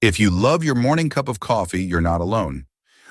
If you love your morning cup of coffee, you're not alone.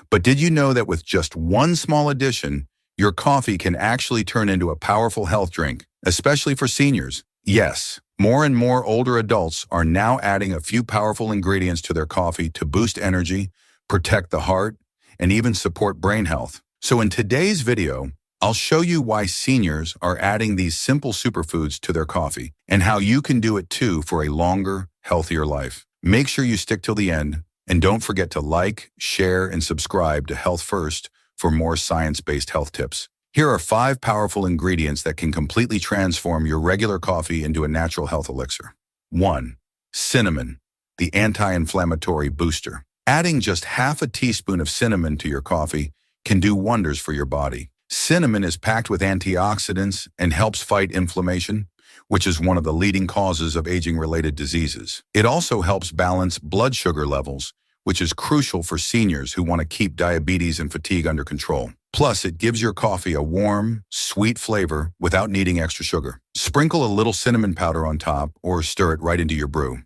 But did you know that with just one small addition, your coffee can actually turn into a powerful health drink, especially for seniors? Yes, more and more older adults are now adding a few powerful ingredients to their coffee to boost energy, protect the heart, and even support brain health. So in today's video, I'll show you why seniors are adding these simple superfoods to their coffee and how you can do it too for a longer, healthier life. Make sure you stick till the end, and don't forget to like, share, and subscribe to Health First for more science-based health tips. Here are 5 powerful ingredients that can completely transform your regular coffee into a natural health elixir. 1. Cinnamon, the anti-inflammatory booster. Adding just half a teaspoon of cinnamon to your coffee can do wonders for your body. Cinnamon is packed with antioxidants and helps fight inflammation, which is one of the leading causes of aging-related diseases. It also helps balance blood sugar levels, which is crucial for seniors who want to keep diabetes and fatigue under control. Plus, it gives your coffee a warm, sweet flavor without needing extra sugar. Sprinkle a little cinnamon powder on top or stir it right into your brew.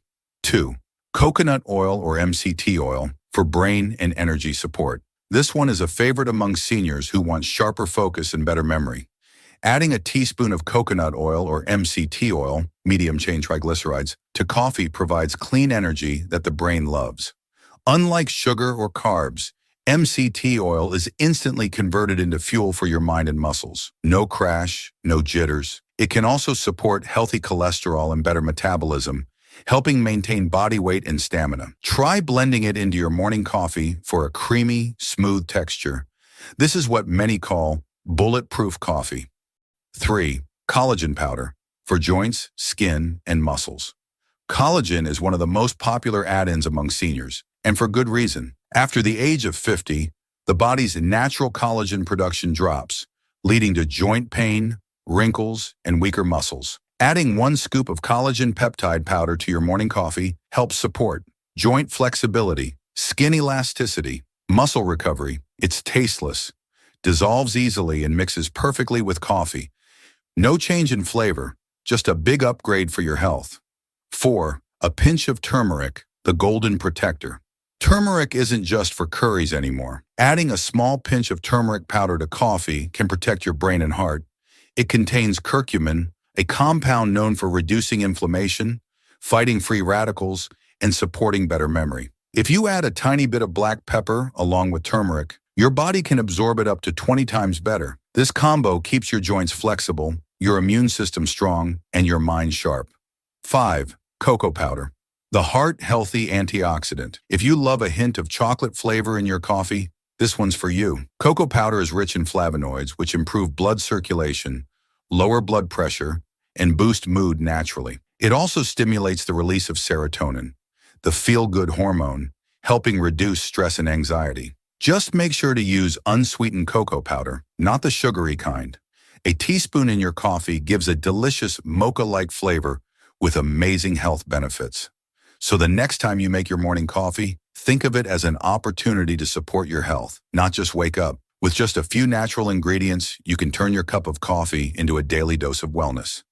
2. Coconut oil or MCT oil for brain and energy support. This one is a favorite among seniors who want sharper focus and better memory. Adding a teaspoon of coconut oil or MCT oil, medium-chain triglycerides, to coffee provides clean energy that the brain loves. Unlike sugar or carbs, MCT oil is instantly converted into fuel for your mind and muscles. No crash, no jitters. It can also support healthy cholesterol and better metabolism, helping maintain body weight and stamina. Try blending it into your morning coffee for a creamy, smooth texture. This is what many call bulletproof coffee. 3. Collagen powder for joints, skin, and muscles. Collagen is one of the most popular add-ins among seniors, and for good reason. After the age of 50, the body's natural collagen production drops, leading to joint pain, wrinkles, and weaker muscles. Adding 1 scoop of collagen peptide powder to your morning coffee helps support joint flexibility, skin elasticity, muscle recovery. It's tasteless, dissolves easily, and mixes perfectly with coffee. No change in flavor, just a big upgrade for your health. 4. A pinch of turmeric, the golden protector. Turmeric isn't just for curries anymore. Adding a small pinch of turmeric powder to coffee can protect your brain and heart. It contains curcumin, a compound known for reducing inflammation, fighting free radicals, and supporting better memory. If you add a tiny bit of black pepper along with turmeric, your body can absorb it up to 20 times better. This combo keeps your joints flexible, your immune system strong, and your mind sharp. 5. Cocoa powder, the heart-healthy antioxidant. If you love a hint of chocolate flavor in your coffee, this one's for you. Cocoa powder is rich in flavonoids, which improve blood circulation, lower blood pressure, and boost mood naturally. It also stimulates the release of serotonin, the feel-good hormone, helping reduce stress and anxiety. Just make sure to use unsweetened cocoa powder, not the sugary kind. A teaspoon in your coffee gives a delicious mocha-like flavor with amazing health benefits. So the next time you make your morning coffee, think of it as an opportunity to support your health, not just wake up. With just a few natural ingredients, you can turn your cup of coffee into a daily dose of wellness.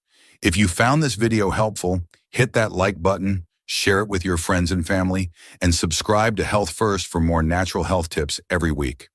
If you found this video helpful, hit that like button, share it with your friends and family, and subscribe to Health First for more natural health tips every week.